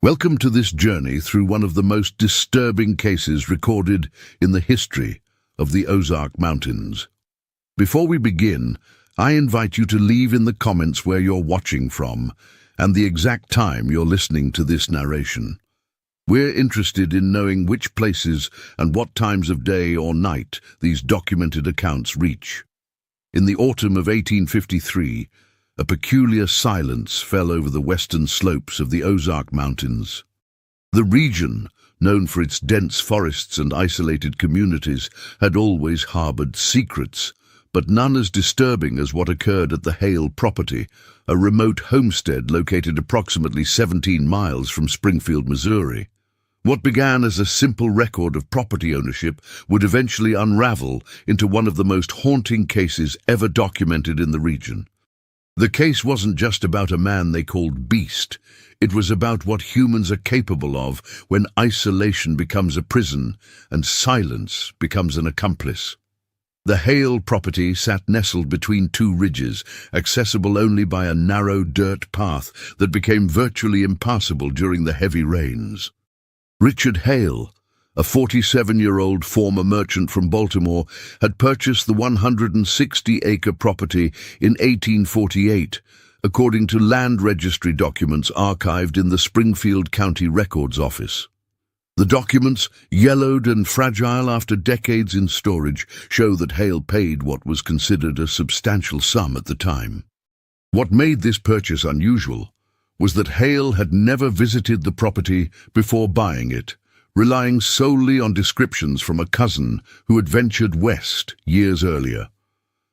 Welcome to this journey through one of the most disturbing cases recorded in the history of the Ozark Mountains. Before we begin, I invite you to leave in the comments where you're watching from and the exact time you're listening to this narration. We're interested in knowing which places and what times of day or night these documented accounts reach. In the autumn of 1853, a peculiar silence fell over the western slopes of the Ozark Mountains. The region, known for its dense forests and isolated communities, had always harbored secrets, but none as disturbing as what occurred at the Hale property, a remote homestead located approximately 17 miles from Springfield, Missouri. What began as a simple record of property ownership would eventually unravel into one of the most haunting cases ever documented in the region. The case wasn't just about a man they called Beast. It was about what humans are capable of when isolation becomes a prison and silence becomes an accomplice. The Hale property sat nestled between two ridges, accessible only by a narrow dirt path that became virtually impassable during the heavy rains. Richard Hale, a 47-year-old former merchant from Baltimore, had purchased the 160-acre property in 1848, according to land registry documents archived in the Springfield County Records Office. The documents, yellowed and fragile after decades in storage, show that Hale paid what was considered a substantial sum at the time. What made this purchase unusual was that Hale had never visited the property before buying it, relying solely on descriptions from a cousin who had ventured west years earlier.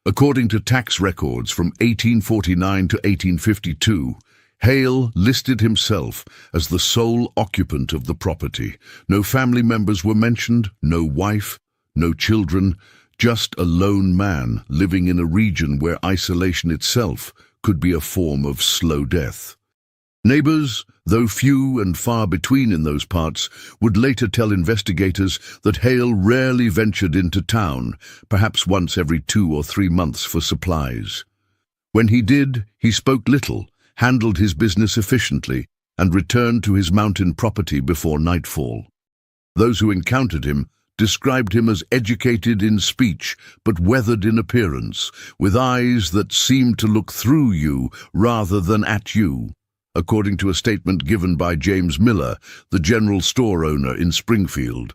According to tax records from 1849 to 1852, Hale listed himself as the sole occupant of the property. No family members were mentioned, no wife, no children, just a lone man living in a region where isolation itself could be a form of slow death. Neighbors, though few and far between in those parts, would later tell investigators that Hale rarely ventured into town, perhaps once every 2 or 3 months for supplies. When he did, he spoke little, handled his business efficiently, and returned to his mountain property before nightfall. Those who encountered him described him as educated in speech but weathered in appearance, with eyes that seemed to look through you rather than at you, according to a statement given by James Miller, the general store owner in Springfield.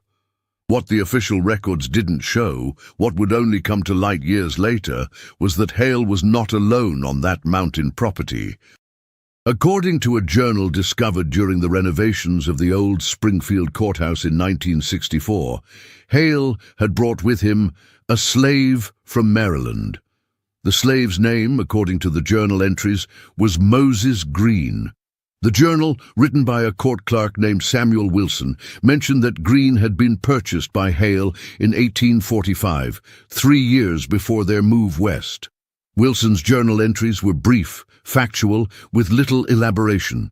What the official records didn't show, what would only come to light years later, was that Hale was not alone on that mountain property. According to a journal discovered during the renovations of the old Springfield courthouse in 1964, Hale had brought with him a slave from Maryland. The slave's name, according to the journal entries, was Moses Green. The journal, written by a court clerk named Samuel Wilson, mentioned that Green had been purchased by Hale in 1845, 3 years before their move west. Wilson's journal entries were brief, factual, with little elaboration.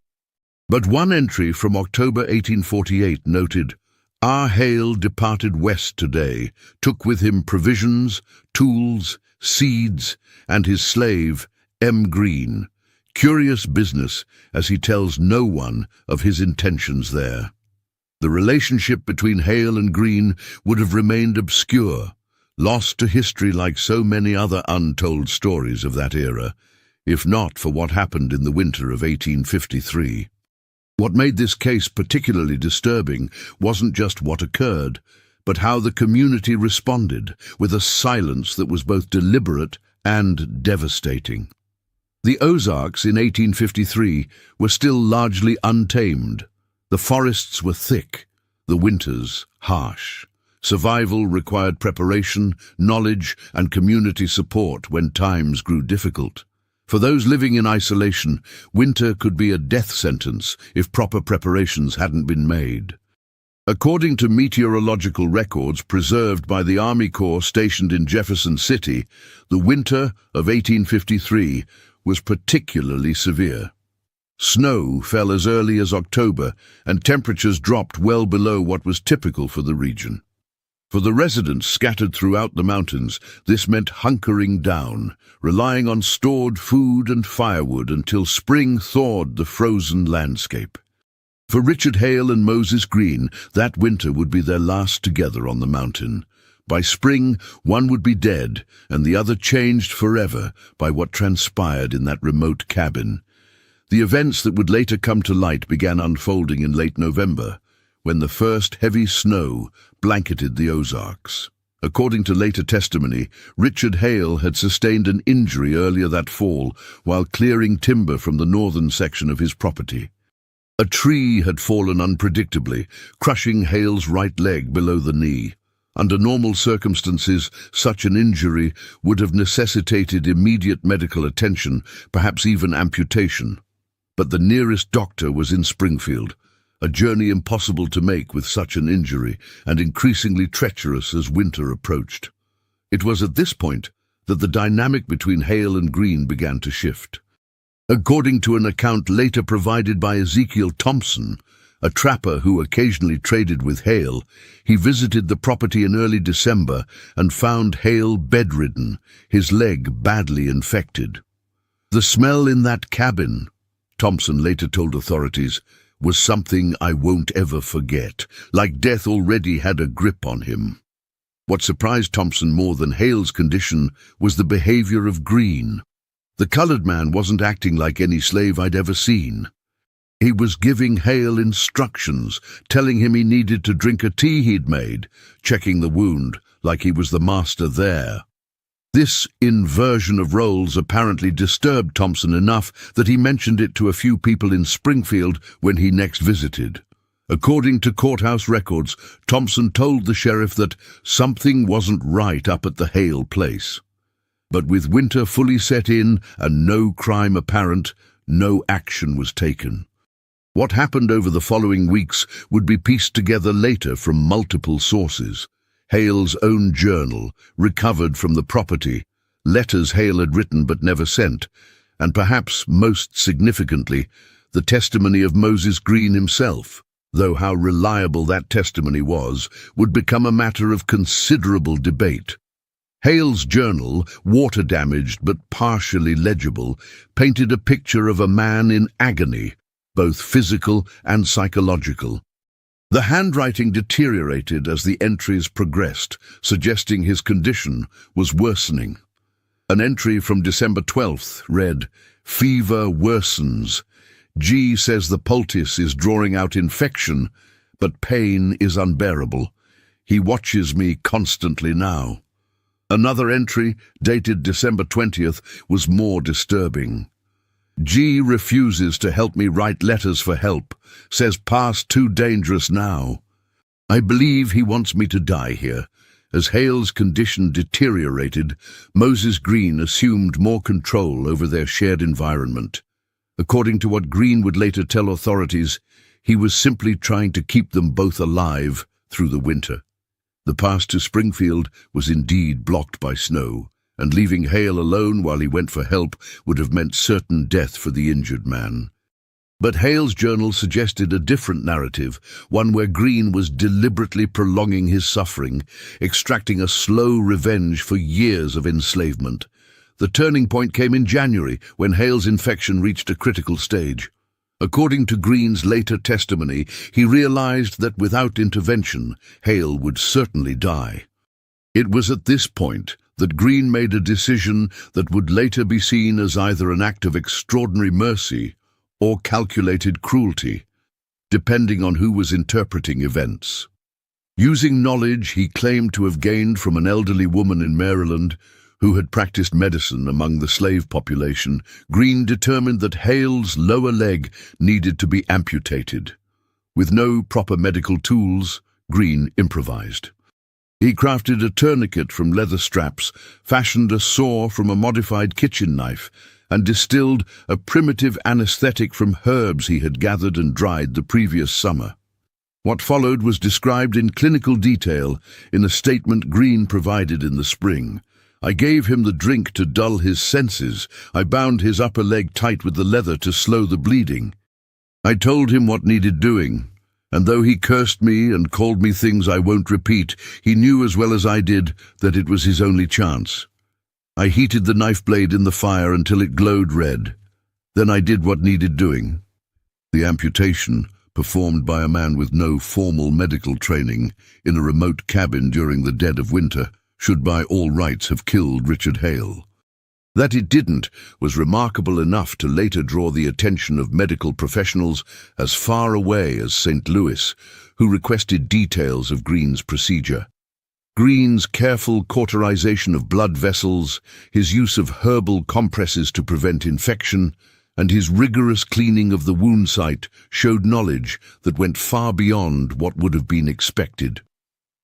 But one entry from October 1848 noted, "R. Hale departed west today, took with him provisions, tools, seeds, and his slave, M. Green. Curious business, as he tells no one of his intentions there." The relationship between Hale and Green would have remained obscure, lost to history like so many other untold stories of that era, if not for what happened in the winter of 1853. What made this case particularly disturbing wasn't just what occurred, but how the community responded, with a silence that was both deliberate and devastating. The Ozarks in 1853 were still largely untamed. The forests were thick, the winters harsh. Survival required preparation, knowledge, and community support when times grew difficult. For those living in isolation, winter could be a death sentence if proper preparations hadn't been made. According to meteorological records preserved by the Army Corps stationed in Jefferson City, the winter of 1853 was particularly severe. Snow fell as early as October, and temperatures dropped well below what was typical for the region. For the residents scattered throughout the mountains, this meant hunkering down, relying on stored food and firewood until spring thawed the frozen landscape. For Richard Hale and Moses Green, that winter would be their last together on the mountain. By spring, one would be dead, and the other changed forever by what transpired in that remote cabin. The events that would later come to light began unfolding in late November, when the first heavy snow blanketed the Ozarks. According to later testimony, Richard Hale had sustained an injury earlier that fall while clearing timber from the northern section of his property. A tree had fallen unpredictably, crushing Hale's right leg below the knee. Under normal circumstances, such an injury would have necessitated immediate medical attention, perhaps even amputation. But the nearest doctor was in Springfield, a journey impossible to make with such an injury and increasingly treacherous as winter approached. It was at this point that the dynamic between Hale and Green began to shift. According to an account later provided by Ezekiel Thompson, a trapper who occasionally traded with Hale, he visited the property in early December and found Hale bedridden, his leg badly infected. The smell in that cabin, Thompson later told authorities, was something I won't ever forget, like death already had a grip on him. What surprised Thompson more than Hale's condition was the behavior of Green. The colored man wasn't acting like any slave I'd ever seen. He was giving Hale instructions, telling him he needed to drink a tea he'd made, checking the wound like he was the master there. This inversion of roles apparently disturbed Thompson enough that he mentioned it to a few people in Springfield when he next visited. According to courthouse records, Thompson told the sheriff that something wasn't right up at the Hale place. But with winter fully set in and no crime apparent, no action was taken. What happened over the following weeks would be pieced together later from multiple sources. Hale's own journal, recovered from the property, letters Hale had written but never sent, and perhaps most significantly, the testimony of Moses Green himself, though how reliable that testimony was, would become a matter of considerable debate. Hale's journal, water-damaged but partially legible, painted a picture of a man in agony, both physical and psychological. The handwriting deteriorated as the entries progressed, suggesting his condition was worsening. An entry from December 12th read, "Fever worsens. G says the poultice is drawing out infection, but pain is unbearable. He watches me constantly now." Another entry, dated December 20th, was more disturbing. "G refuses to help me write letters for help, says past too dangerous now. I believe he wants me to die here." As Hale's condition deteriorated, Moses Green assumed more control over their shared environment. According to what Green would later tell authorities, he was simply trying to keep them both alive through the winter. The pass to Springfield was indeed blocked by snow, and leaving Hale alone while he went for help would have meant certain death for the injured man. But Hale's journal suggested a different narrative, one where Green was deliberately prolonging his suffering, extracting a slow revenge for years of enslavement. The turning point came in January, when Hale's infection reached a critical stage. According to Green's later testimony, he realized that without intervention, Hale would certainly die. It was at this point that Green made a decision that would later be seen as either an act of extraordinary mercy or calculated cruelty, depending on who was interpreting events. Using knowledge he claimed to have gained from an elderly woman in Maryland who had practiced medicine among the slave population, Green determined that Hale's lower leg needed to be amputated. With no proper medical tools, Green improvised. He crafted a tourniquet from leather straps, fashioned a saw from a modified kitchen knife, and distilled a primitive anesthetic from herbs he had gathered and dried the previous summer. What followed was described in clinical detail in a statement Green provided in the spring. "I gave him the drink to dull his senses. I bound his upper leg tight with the leather to slow the bleeding. I told him what needed doing, and though he cursed me and called me things I won't repeat, he knew as well as I did that it was his only chance. I heated the knife blade in the fire until it glowed red. Then I did what needed doing." The amputation, performed by a man with no formal medical training in a remote cabin during the dead of winter, should by all rights have killed Richard Hale. That it didn't was remarkable enough to later draw the attention of medical professionals as far away as St. Louis, who requested details of Green's procedure. Green's careful cauterization of blood vessels, his use of herbal compresses to prevent infection, and his rigorous cleaning of the wound site showed knowledge that went far beyond what would have been expected.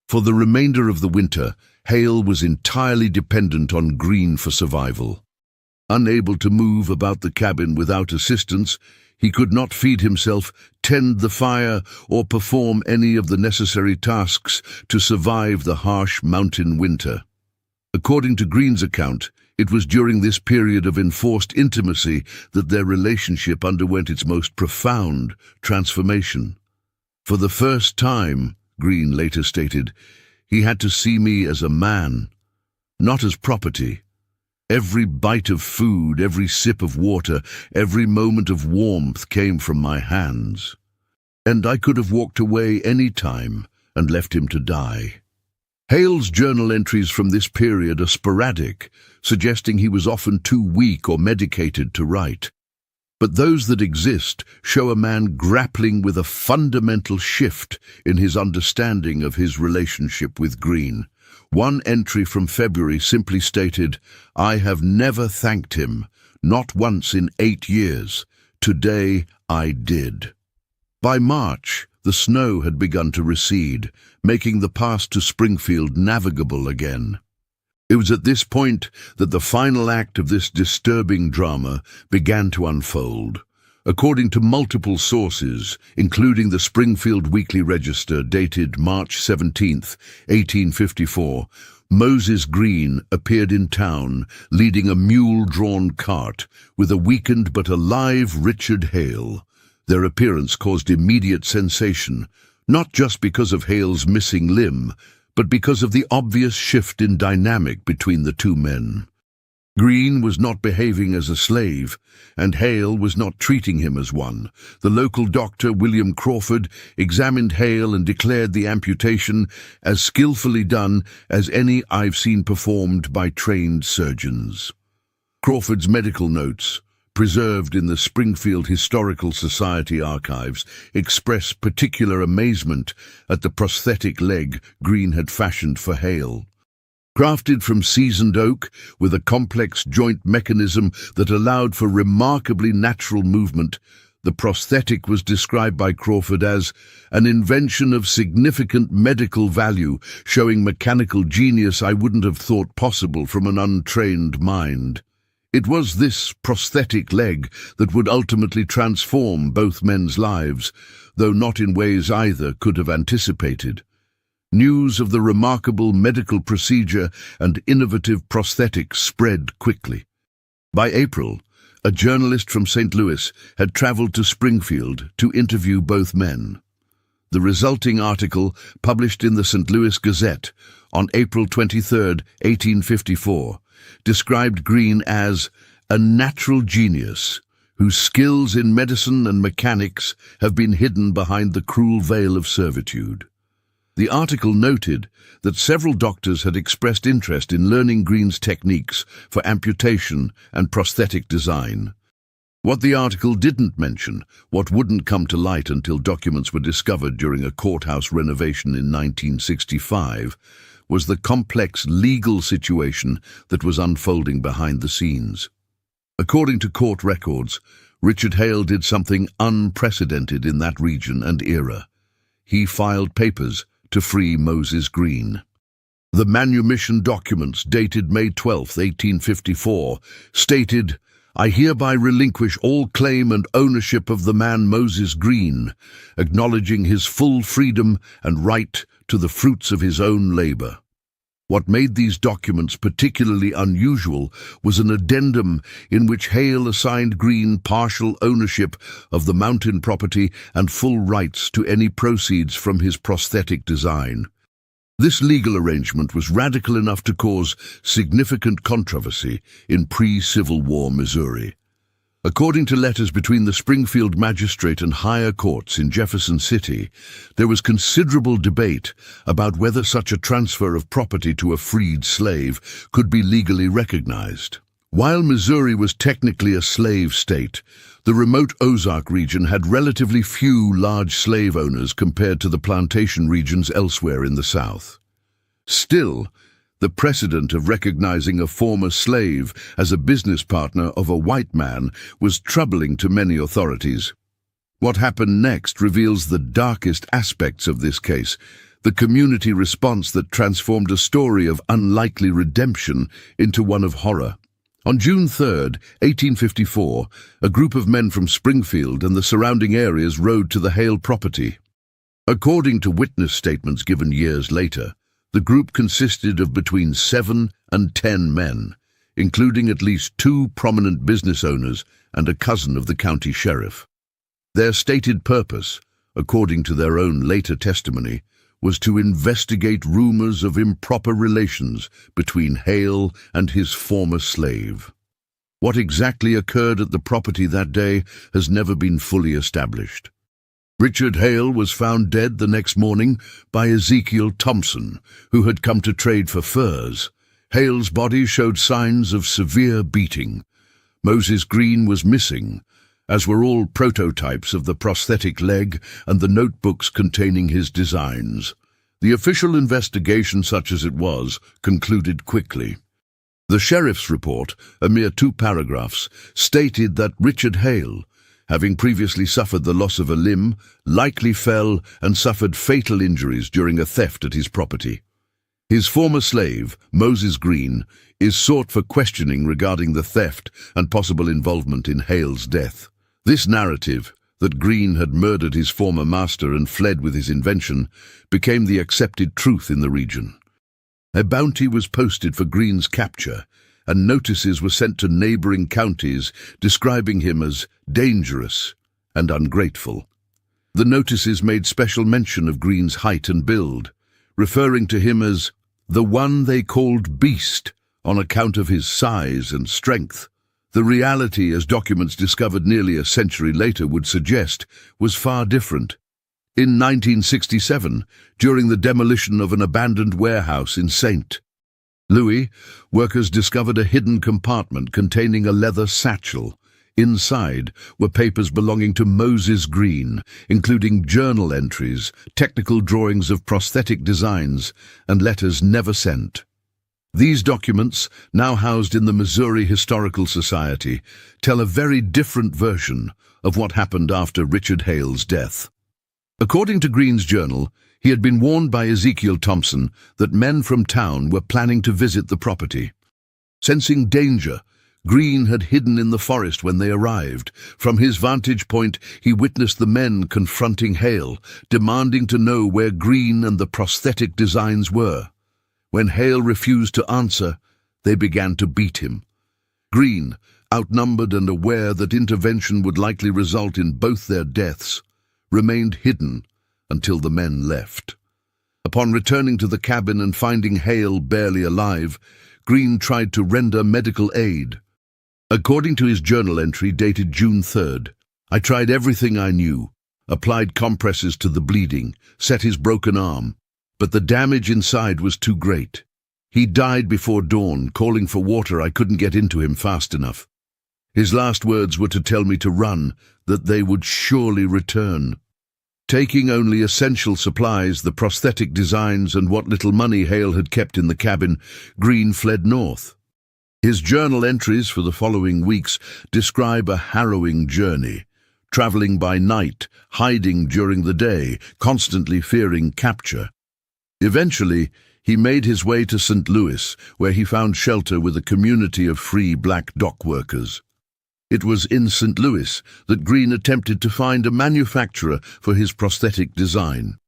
For the remainder of the winter, Hale was entirely dependent on Green for survival. Unable to move about the cabin without assistance, he could not feed himself, tend the fire, or perform any of the necessary tasks to survive the harsh mountain winter. According to Green's account, it was during this period of enforced intimacy that their relationship underwent its most profound transformation. For the first time, Green later stated, he had to see me as a man, not as property. Every bite of food, every sip of water, every moment of warmth came from my hands. And I could have walked away any time and left him to die. Hale's journal entries from this period are sporadic, suggesting he was often too weak or medicated to write. But those that exist show a man grappling with a fundamental shift in his understanding of his relationship with Green. One entry from February simply stated, "I have never thanked him, not once in 8 years. Today I did." By March, the snow had begun to recede, making the pass to Springfield navigable again. It was at this point that the final act of this disturbing drama began to unfold. According to multiple sources, including the Springfield Weekly Register dated March 17, 1854, Moses Green appeared in town leading a mule-drawn cart with a weakened but alive Richard Hale. Their appearance caused immediate sensation, not just because of Hale's missing limb, but because of the obvious shift in dynamic between the two men. Green was not behaving as a slave, and Hale was not treating him as one. The local doctor, William Crawford, examined Hale and declared the amputation as skillfully done as any I've seen performed by trained surgeons. Crawford's medical notes, preserved in the Springfield Historical Society archives, express particular amazement at the prosthetic leg Green had fashioned for Hale. Crafted from seasoned oak with a complex joint mechanism that allowed for remarkably natural movement, the prosthetic was described by Crawford as an invention of significant medical value, showing mechanical genius I wouldn't have thought possible from an untrained mind. It was this prosthetic leg that would ultimately transform both men's lives, though not in ways either could have anticipated. News of the remarkable medical procedure and innovative prosthetics spread quickly. By April, a journalist from St. Louis had traveled to Springfield to interview both men. The resulting article, published in the St. Louis Gazette on April 23, 1854, described Green as a natural genius whose skills in medicine and mechanics have been hidden behind the cruel veil of servitude. The article noted that several doctors had expressed interest in learning Green's techniques for amputation and prosthetic design. What the article didn't mention, what wouldn't come to light until documents were discovered during a courthouse renovation in 1965, was the complex legal situation that was unfolding behind the scenes. According to court records, Richard Hale did something unprecedented in that region and era. He filed papers to free Moses Green. The manumission documents, dated May 12, 1854, stated, "I hereby relinquish all claim and ownership of the man Moses Green, acknowledging his full freedom and right to the fruits of his own labor." What made these documents particularly unusual was an addendum in which Hale assigned Green partial ownership of the mountain property and full rights to any proceeds from his prosthetic design. This legal arrangement was radical enough to cause significant controversy in pre-Civil War Missouri. According to letters between the Springfield magistrate and higher courts in Jefferson City, there was considerable debate about whether such a transfer of property to a freed slave could be legally recognized. While Missouri was technically a slave state, the remote Ozark region had relatively few large slave owners compared to the plantation regions elsewhere in the South. Still, the precedent of recognizing a former slave as a business partner of a white man was troubling to many authorities. What happened next reveals the darkest aspects of this case, the community response that transformed a story of unlikely redemption into one of horror. On June 3, 1854, a group of men from Springfield and the surrounding areas rode to the Hale property. According to witness statements given years later, the group consisted of between 7 and 10 men, including at least 2 prominent business owners and a cousin of the county sheriff. Their stated purpose, according to their own later testimony, was to investigate rumors of improper relations between Hale and his former slave. What exactly occurred at the property that day has never been fully established. Richard Hale was found dead the next morning by Ezekiel Thompson, who had come to trade for furs. Hale's body showed signs of severe beating. Moses Green was missing, as were all prototypes of the prosthetic leg and the notebooks containing his designs. The official investigation, such as it was, concluded quickly. The sheriff's report, a mere 2 paragraphs, stated that Richard Hale, having previously suffered the loss of a limb, likely fell and suffered fatal injuries during a theft at his property. His former slave, Moses Green, is sought for questioning regarding the theft and possible involvement in Hale's death. This narrative, that Green had murdered his former master and fled with his invention, became the accepted truth in the region. A bounty was posted for Green's capture, and notices were sent to neighboring counties describing him as dangerous and ungrateful. The notices made special mention of Green's height and build, referring to him as the one they called Beast on account of his size and strength. The reality, as documents discovered nearly a century later would suggest, was far different. In 1967, during the demolition of an abandoned warehouse in St. Louis, workers discovered a hidden compartment containing a leather satchel. Inside were papers belonging to Moses Green, including journal entries, technical drawings of prosthetic designs, and letters never sent. These documents, now housed in the Missouri Historical Society, tell a very different version of what happened after Richard Hale's death. According to Green's journal, he had been warned by Ezekiel Thompson that men from town were planning to visit the property. Sensing danger, Green had hidden in the forest when they arrived. From his vantage point, he witnessed the men confronting Hale, demanding to know where Green and the prosthetic designs were. When Hale refused to answer, they began to beat him. Green, outnumbered and aware that intervention would likely result in both their deaths, remained hidden until the men left. Upon returning to the cabin and finding Hale barely alive, Green tried to render medical aid. According to his journal entry dated June 3rd, I tried everything I knew, applied compresses to the bleeding, set his broken arm, but the damage inside was too great. He died before dawn, calling for water. I couldn't get into him fast enough. His last words were to tell me to run, that they would surely return. Taking only essential supplies, the prosthetic designs, and what little money Hale had kept in the cabin, Green fled north. His journal entries for the following weeks describe a harrowing journey, traveling by night, hiding during the day, constantly fearing capture. Eventually, he made his way to St. Louis, where he found shelter with a community of free black dock workers. It was in St. Louis that Green attempted to find a manufacturer for his prosthetic design.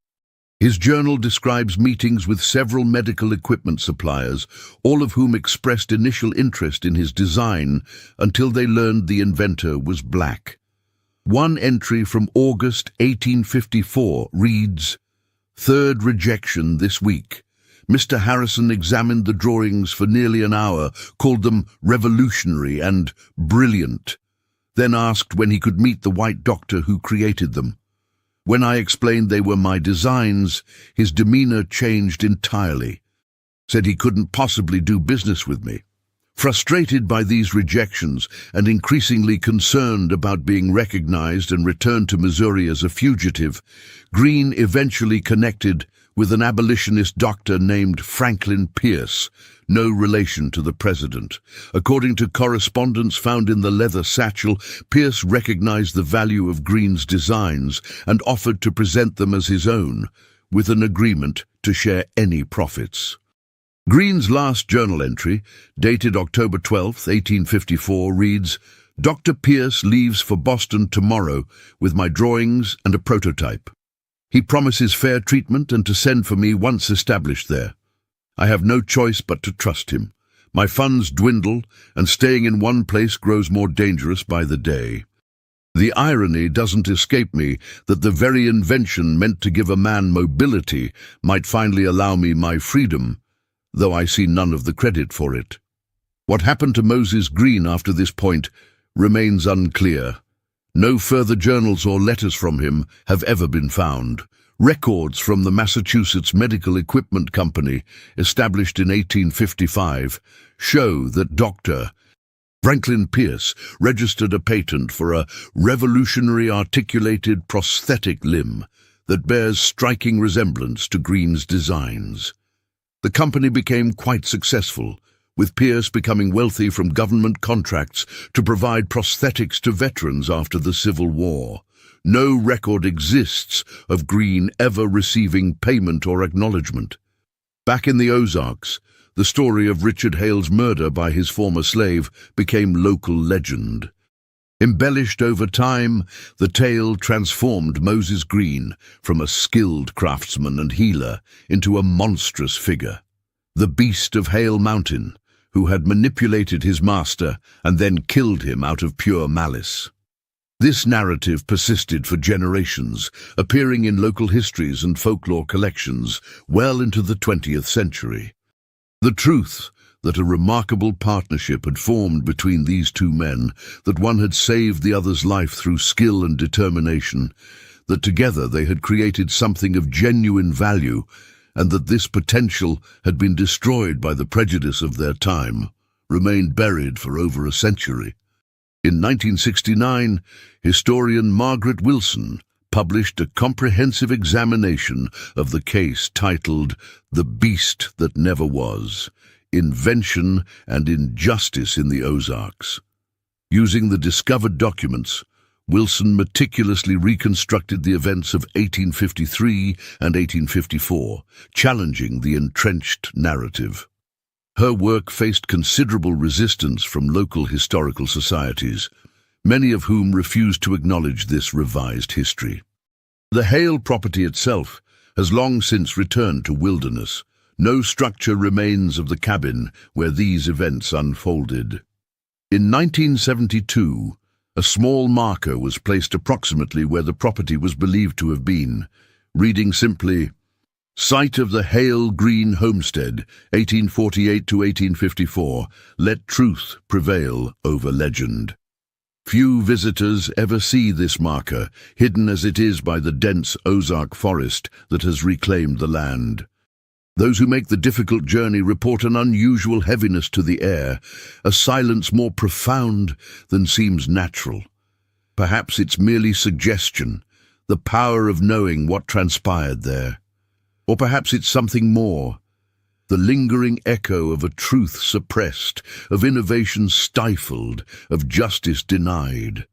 His journal describes meetings with several medical equipment suppliers, all of whom expressed initial interest in his design until they learned the inventor was black. One entry from August 1854 reads, "Third rejection this week. Mr. Harrison examined the drawings for nearly an hour, called them revolutionary and brilliant. then asked when he could meet the white doctor who created them. When I explained they were my designs, his demeanor changed entirely. Said he couldn't possibly do business with me. Frustrated by these rejections and increasingly concerned about being recognized and returned to Missouri as a fugitive, Greene eventually connected with an abolitionist doctor named Franklin Pierce, no relation to the president. According to correspondence found in the leather satchel, Pierce recognized the value of Greene's designs and offered to present them as his own, with an agreement to share any profits. Greene's last journal entry, dated October 12, 1854, reads, "Dr. Pierce leaves for Boston tomorrow with my drawings and a prototype. He promises fair treatment and to send for me once established there. I have no choice but to trust him. My funds dwindle, and staying in one place grows more dangerous by the day. The irony doesn't escape me that the very invention meant to give a man mobility might finally allow me my freedom, though I see none of the credit for it." What happened to Moses Greene after this point remains unclear. No further journals or letters from him have ever been found. Records from the Massachusetts Medical Equipment Company, established in 1855, show that Dr. Franklin Pierce registered a patent for a revolutionary articulated prosthetic limb that bears striking resemblance to Greene's designs. The company became quite successful, with Pierce becoming wealthy from government contracts to provide prosthetics to veterans after the Civil War. No record exists of Greene ever receiving payment or acknowledgement. Back in the Ozarks, the story of Richard Hale's murder by his former slave became local legend. Embellished over time, the tale transformed Moses Greene from a skilled craftsman and healer into a monstrous figure, the Beast of Hale Mountain, who had manipulated his master and then killed him out of pure malice. This narrative persisted for generations, appearing in local histories and folklore collections well into the 20th century. The truth that a remarkable partnership had formed between these two men, that one had saved the other's life through skill and determination, that together they had created something of genuine value, and that this potential had been destroyed by the prejudice of their time, remained buried for over a century. In 1969, historian Margaret Wilson published a comprehensive examination of the case titled "The Beast That Never Was: Invention and Injustice in the Ozarks." Using the discovered documents, Wilson meticulously reconstructed the events of 1853 and 1854, challenging the entrenched narrative. Her work faced considerable resistance from local historical societies, many of whom refused to acknowledge this revised history. The Hale property itself has long since returned to wilderness. No structure remains of the cabin where these events unfolded. In 1972, a small marker was placed approximately where the property was believed to have been, reading simply, "Site of the Hale Greene Homestead, 1848 to 1854. Let truth prevail over legend." Few visitors ever see this marker, hidden as it is by the dense Ozark forest that has reclaimed the land. Those who make the difficult journey report an unusual heaviness to the air, a silence more profound than seems natural. Perhaps it's merely suggestion, the power of knowing what transpired there. Or perhaps it's something more, the lingering echo of a truth suppressed, of innovation stifled, of justice denied.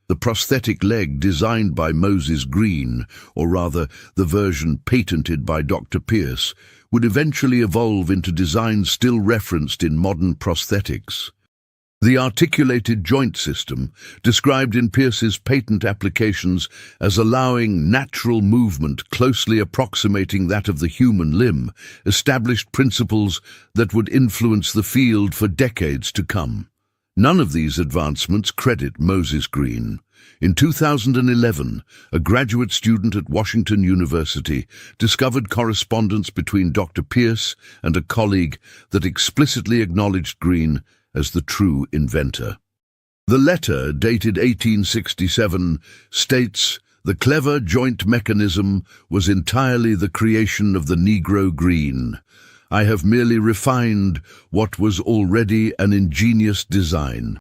The prosthetic leg designed by Moses Greene, or rather the version patented by Dr. Pierce, would eventually evolve into designs still referenced in modern prosthetics. The articulated joint system, described in Pierce's patent applications as allowing natural movement closely approximating that of the human limb, established principles that would influence the field for decades to come. None of these advancements credit Moses Greene. In 2011, a graduate student at Washington University discovered correspondence between Dr. Pierce and a colleague that explicitly acknowledged Greene as the true inventor. The letter, dated 1867, states, "The clever joint mechanism was entirely the creation of the Negro green. I have merely refined what was already an ingenious design."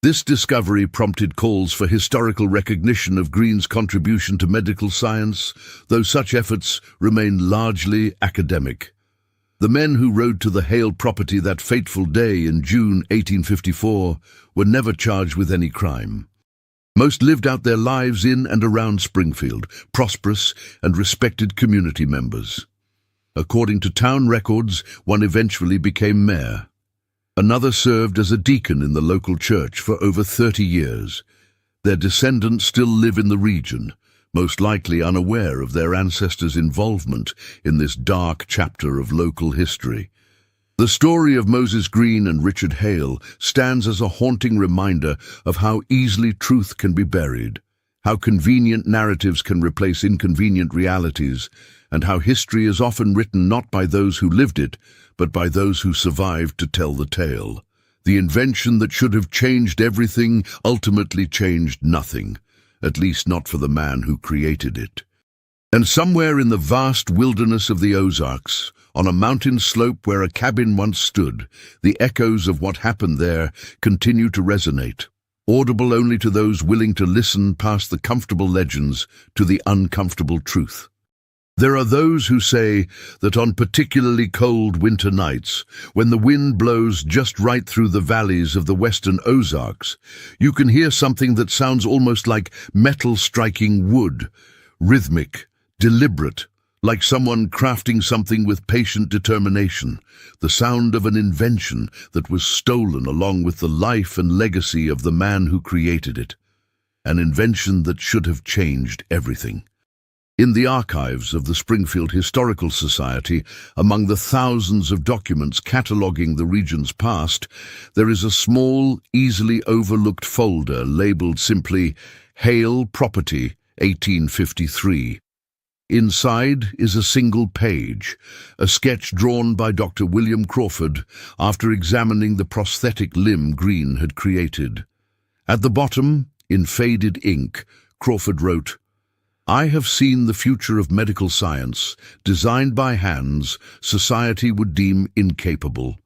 This discovery prompted calls for historical recognition of Green's contribution to medical science, though such efforts remain largely academic. The men who rode to the Hale property that fateful day in June 1854 were never charged with any crime. Most lived out their lives in and around Springfield, prosperous and respected community members. According to town records, one eventually became mayor. Another served as a deacon in the local church for over 30 years. Their descendants still live in the region, most likely unaware of their ancestors' involvement in this dark chapter of local history. The story of Moses Green and Richard Hale stands as a haunting reminder of how easily truth can be buried, how convenient narratives can replace inconvenient realities, and how history is often written not by those who lived it, but by those who survived to tell the tale. The invention that should have changed everything ultimately changed nothing, at least not for the man who created it. And somewhere in the vast wilderness of the Ozarks, on a mountain slope where a cabin once stood, the echoes of what happened there continue to resonate, audible only to those willing to listen past the comfortable legends to the uncomfortable truth. There are those who say that on particularly cold winter nights, when the wind blows just right through the valleys of the western Ozarks, you can hear something that sounds almost like metal striking wood, rhythmic, deliberate, like someone crafting something with patient determination, the sound of an invention that was stolen along with the life and legacy of the man who created it, an invention that should have changed everything. In the archives of the Springfield Historical Society, among the thousands of documents cataloguing the region's past, there is a small, easily overlooked folder labeled simply Hale Property, 1853. Inside is a single page, a sketch drawn by Dr. William Crawford after examining the prosthetic limb Green had created. At the bottom, in faded ink, Crawford wrote, "I have seen the future of medical science, designed by hands society would deem incapable.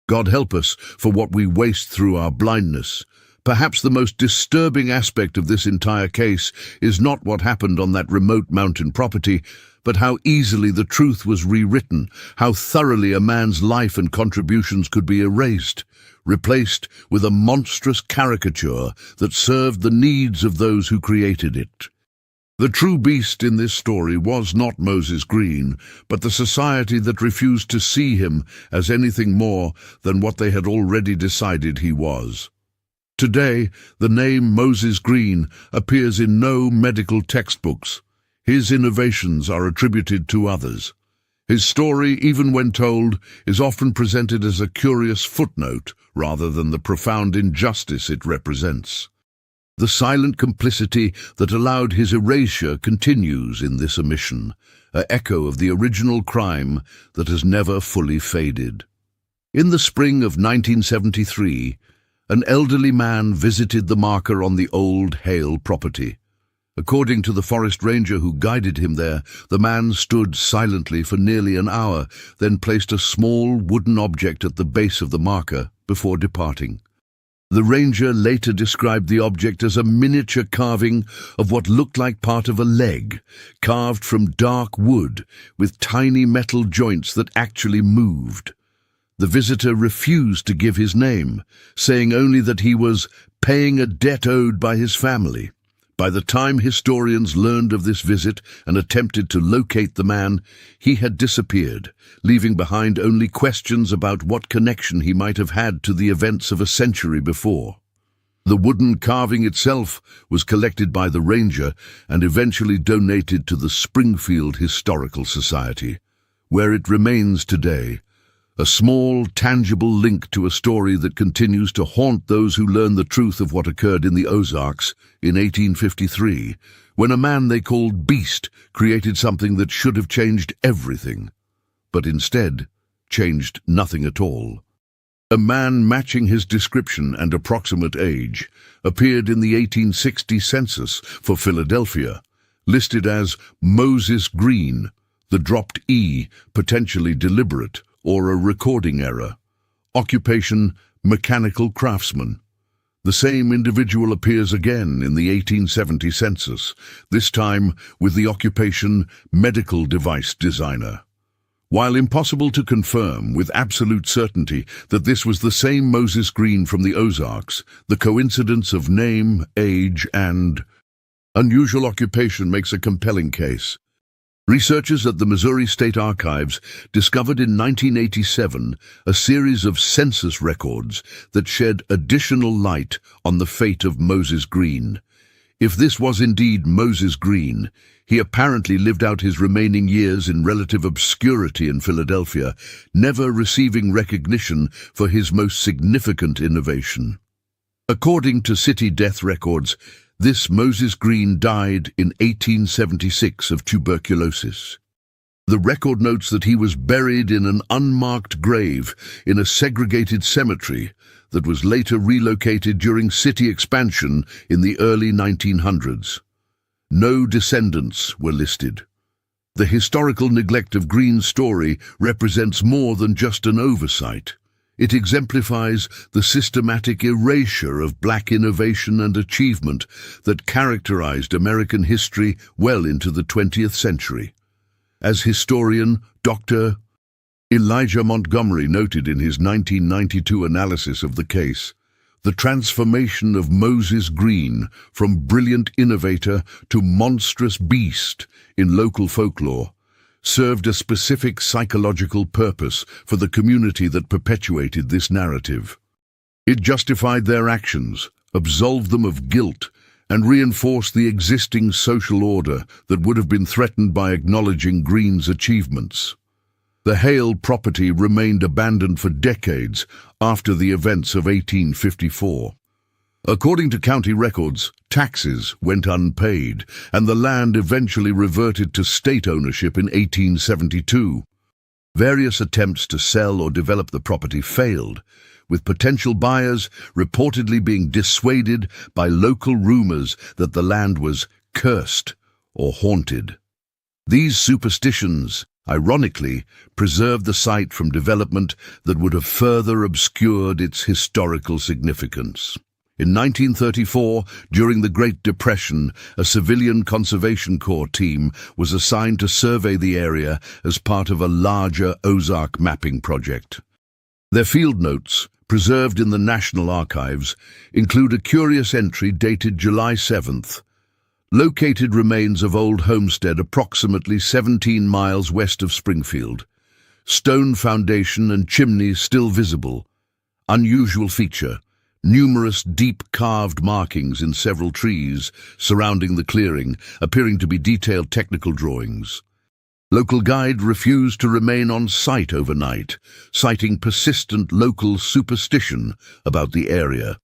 God help us for what we waste through our blindness. Perhaps the most disturbing aspect of this entire case is not what happened on that remote mountain property, but how easily the truth was rewritten, how thoroughly a man's life and contributions could be erased, replaced with a monstrous caricature that served the needs of those who created it. The true beast in this story was not Moses Green, but the society that refused to see him as anything more than what they had already decided he was. Today, the name Moses Green appears in no medical textbooks. His innovations are attributed to others. His story, even when told, is often presented as a curious footnote rather than the profound injustice it represents. The silent complicity that allowed his erasure continues in this omission, an echo of the original crime that has never fully faded. In the spring of 1973, an elderly man visited the marker on the old Hale property. According to the forest ranger who guided him there, the man stood silently for nearly an hour, then placed a small wooden object at the base of the marker before departing. The ranger later described the object as a miniature carving of what looked like part of a leg, carved from dark wood with tiny metal joints that actually moved. The visitor refused to give his name, saying only that he was paying a debt owed by his family. By the time historians learned of this visit and attempted to locate the man, he had disappeared, leaving behind only questions about what connection he might have had to the events of a century before. The wooden carving itself was collected by the ranger and eventually donated to the Springfield Historical Society, where it remains today, a small, tangible link to a story that continues to haunt those who learn the truth of what occurred in the Ozarks in 1853, when a man they called Beast created something that should have changed everything, but instead changed nothing at all. A man matching his description and approximate age appeared in the 1860 census for Philadelphia, listed as Moses Green, the dropped E potentially deliberate or a recording error. Occupation, mechanical craftsman. The same individual appears again in the 1870 census, this time with the occupation medical device designer. While impossible to confirm with absolute certainty that this was the same Moses Green from the Ozarks, the coincidence of name, age, and unusual occupation makes a compelling case. Researchers at the Missouri State Archives discovered in 1987 a series of census records that shed additional light on the fate of Moses Green. If this was indeed Moses Green, he apparently lived out his remaining years in relative obscurity in Philadelphia, never receiving recognition for his most significant innovation. According to city death records, this Moses Green died in 1876 of tuberculosis. The record notes that he was buried in an unmarked grave in a segregated cemetery that was later relocated during city expansion in the early 1900s. No descendants were listed. The historical neglect of Green's story represents more than just an oversight. It exemplifies the systematic erasure of black innovation and achievement that characterized American history well into the 20th century. As historian Dr. Elijah Montgomery noted in his 1992 analysis of the case, the transformation of Moses Green from brilliant innovator to monstrous beast in local folklore served a specific psychological purpose for the community that perpetuated this narrative. It justified their actions, absolved them of guilt, and reinforced the existing social order that would have been threatened by acknowledging Green's achievements. The Hale property remained abandoned for decades after the events of 1854. According to county records, taxes went unpaid, and the land eventually reverted to state ownership in 1872. Various attempts to sell or develop the property failed, with potential buyers reportedly being dissuaded by local rumors that the land was cursed or haunted. These superstitions, ironically, preserved the site from development that would have further obscured its historical significance. In 1934, during the Great Depression, a civilian conservation corps team was assigned to survey the area as part of a larger Ozark mapping project. Their field notes, preserved in the National Archives, include a curious entry dated July 7th. Located remains of old homestead approximately 17 miles west of Springfield. Stone foundation and chimney still visible. Unusual feature. Numerous deep carved markings in several trees surrounding the clearing, appearing to be detailed technical drawings. Local guide refused to remain on site overnight, citing persistent local superstition about the area.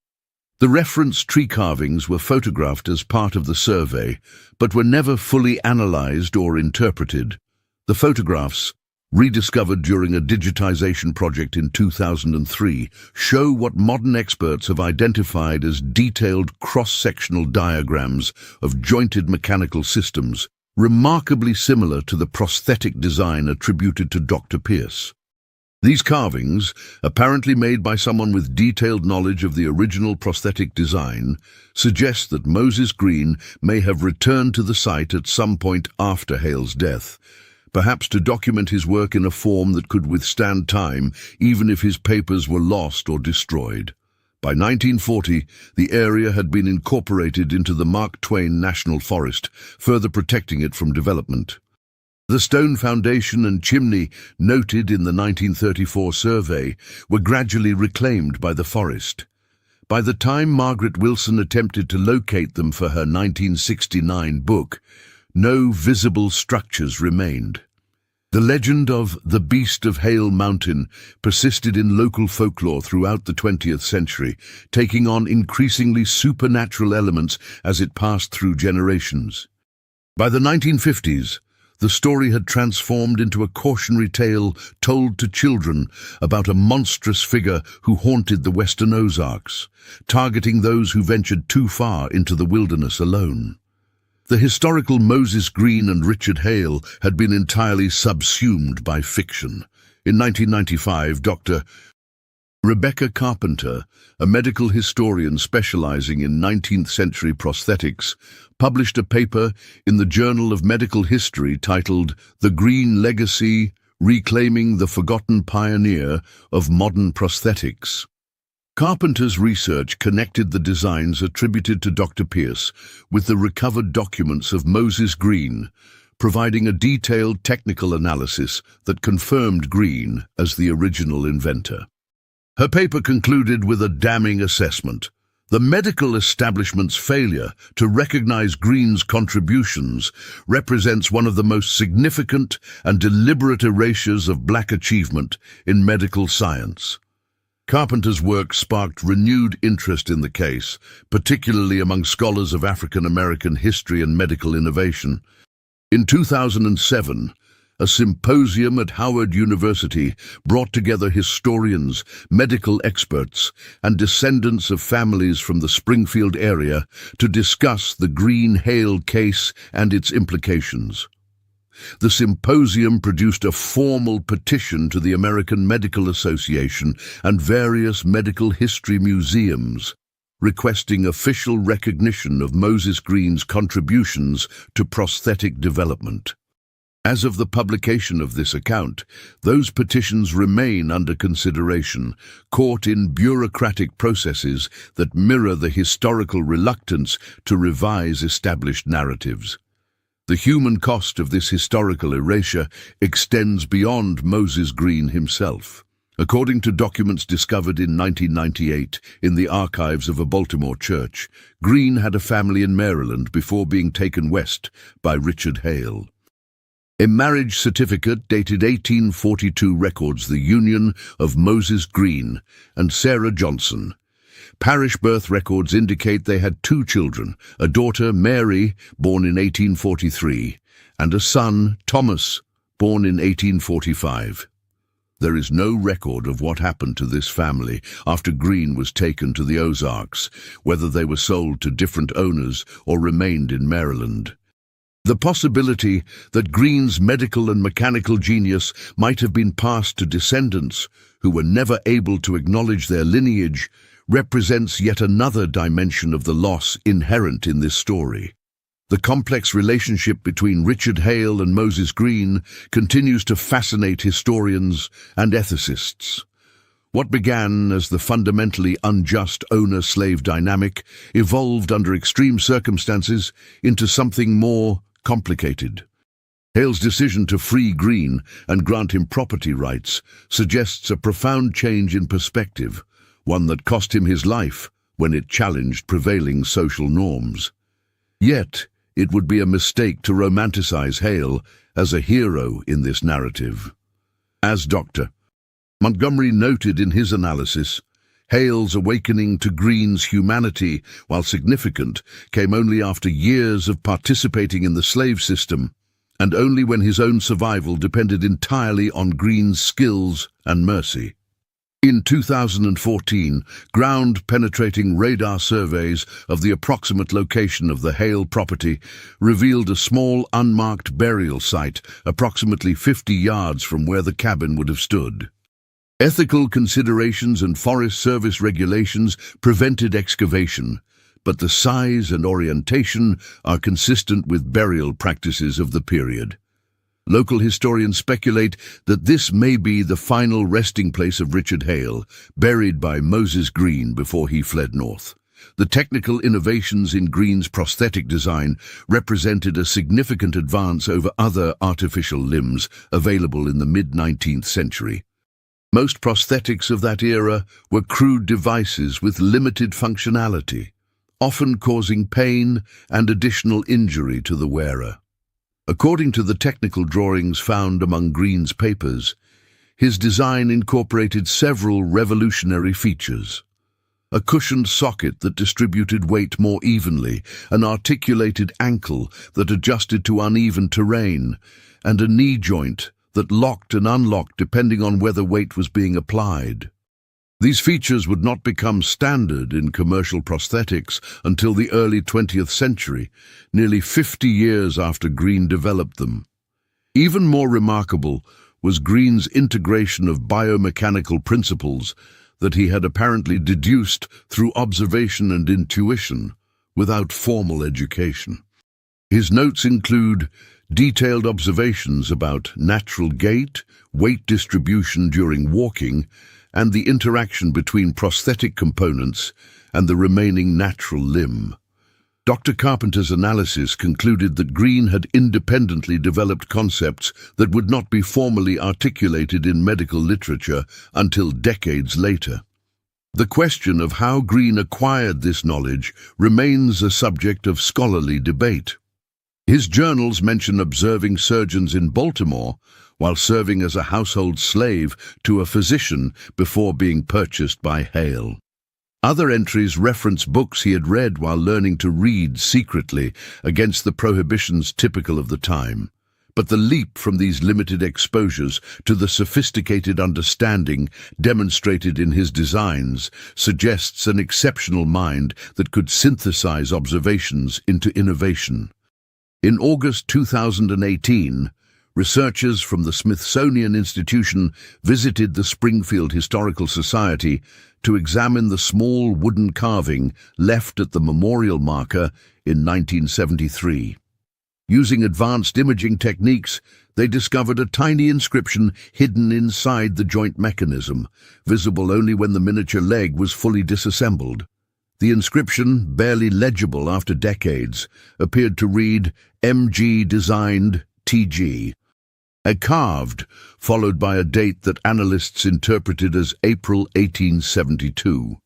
The referenced tree carvings were photographed as part of the survey, but were never fully analyzed or interpreted. The photographs, rediscovered during a digitization project in 2003, show what modern experts have identified as detailed cross-sectional diagrams of jointed mechanical systems, remarkably similar to the prosthetic design attributed to Dr. Pierce. These carvings, apparently made by someone with detailed knowledge of the original prosthetic design, suggest that Moses Green may have returned to the site at some point after Hale's death, perhaps to document his work in a form that could withstand time even if his papers were lost or destroyed. By 1940, the area had been incorporated into the Mark Twain National Forest, further protecting it from development. The stone foundation and chimney noted in the 1934 survey were gradually reclaimed by the forest. By the time Margaret Wilson attempted to locate them for her 1969 book, no visible structures remained. The legend of the Beast of Hale Mountain persisted in local folklore throughout the 20th century, taking on increasingly supernatural elements as it passed through generations. By the 1950s, The story had transformed into a cautionary tale told to children about a monstrous figure who haunted the Western Ozarks, targeting those who ventured too far into the wilderness alone. The historical Moses Green and Richard Hale had been entirely subsumed by fiction. In 1995, Dr. Rebecca Carpenter, a medical historian specializing in 19th-century prosthetics, published a paper in the Journal of Medical History titled The Green Legacy: Reclaiming the Forgotten Pioneer of Modern Prosthetics. Carpenter's research connected the designs attributed to Dr. Pierce with the recovered documents of Moses Green, providing a detailed technical analysis that confirmed Green as the original inventor. Her paper concluded with a damning assessment. The medical establishment's failure to recognize Green's contributions represents one of the most significant and deliberate erasures of black achievement in medical science. Carpenter's work sparked renewed interest in the case, particularly among scholars of African American history and medical innovation. In 2007, a symposium at Howard University brought together historians, medical experts, and descendants of families from the Springfield area to discuss the Green-Hale case and its implications. The symposium produced a formal petition to the American Medical Association and various medical history museums, requesting official recognition of Moses Green's contributions to prosthetic development. As of the publication of this account, those petitions remain under consideration, caught in bureaucratic processes that mirror the historical reluctance to revise established narratives. The human cost of this historical erasure extends beyond Moses Green himself. According to documents discovered in 1998 in the archives of a Baltimore church, Green had a family in Maryland before being taken west by Richard Hale. A marriage certificate dated 1842 records the union of Moses Green and Sarah Johnson. Parish birth records indicate they had 2 children, a daughter, Mary, born in 1843, and a son, Thomas, born in 1845. There is no record of what happened to this family after Green was taken to the Ozarks, whether they were sold to different owners or remained in Maryland. The possibility that Green's medical and mechanical genius might have been passed to descendants who were never able to acknowledge their lineage represents yet another dimension of the loss inherent in this story. The complex relationship between Richard Hale and Moses Green continues to fascinate historians and ethicists. What began as the fundamentally unjust owner-slave dynamic evolved under extreme circumstances into something more complicated. Hale's decision to free Green and grant him property rights suggests a profound change in perspective, one that cost him his life when it challenged prevailing social norms. Yet, it would be a mistake to romanticize Hale as a hero in this narrative. As Dr. Montgomery noted in his analysis, Hale's awakening to Green's humanity, while significant, came only after years of participating in the slave system, and only when his own survival depended entirely on Green's skills and mercy. In 2014, ground-penetrating radar surveys of the approximate location of the Hale property revealed a small unmarked burial site approximately 50 yards from where the cabin would have stood. Ethical considerations and Forest Service regulations prevented excavation, but the size and orientation are consistent with burial practices of the period. Local historians speculate that this may be the final resting place of Richard Hale, buried by Moses Green before he fled north. The technical innovations in Green's prosthetic design represented a significant advance over other artificial limbs available in the mid-19th century. Most prosthetics of that era were crude devices with limited functionality, often causing pain and additional injury to the wearer. According to the technical drawings found among Green's papers, his design incorporated several revolutionary features. A cushioned socket that distributed weight more evenly, an articulated ankle that adjusted to uneven terrain, and a knee joint that locked and unlocked depending on whether weight was being applied. These features would not become standard in commercial prosthetics until the early 20th century, nearly 50 years after Green developed them. Even more remarkable was Green's integration of biomechanical principles that he had apparently deduced through observation and intuition without formal education. His notes include detailed observations about natural gait, weight distribution during walking, and the interaction between prosthetic components and the remaining natural limb. Dr. Carpenter's analysis concluded that Green had independently developed concepts that would not be formally articulated in medical literature until decades later. The question of how Green acquired this knowledge remains a subject of scholarly debate. His journals mention observing surgeons in Baltimore while serving as a household slave to a physician before being purchased by Hale. Other entries reference books he had read while learning to read secretly against the prohibitions typical of the time. But the leap from these limited exposures to the sophisticated understanding demonstrated in his designs suggests an exceptional mind that could synthesize observations into innovation. In August 2018, researchers from the Smithsonian Institution visited the Springfield Historical Society to examine the small wooden carving left at the memorial marker in 1973. Using advanced imaging techniques, they discovered a tiny inscription hidden inside the joint mechanism, visible only when the miniature leg was fully disassembled. The inscription, barely legible after decades, appeared to read MG designed TG. A carved, followed by a date that analysts interpreted as April 1872.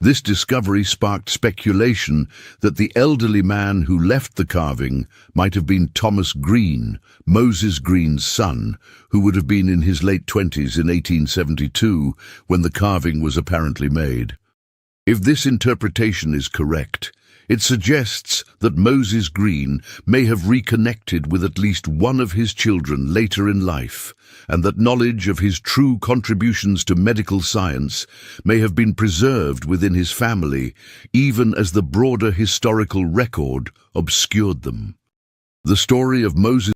This discovery sparked speculation that the elderly man who left the carving might have been Thomas Green, Moses Green's son, who would have been in his late 20s in 1872 when the carving was apparently made. If this interpretation is correct, it suggests that Moses Green may have reconnected with at least one of his children later in life, and that knowledge of his true contributions to medical science may have been preserved within his family, even as the broader historical record obscured them. The story of Moses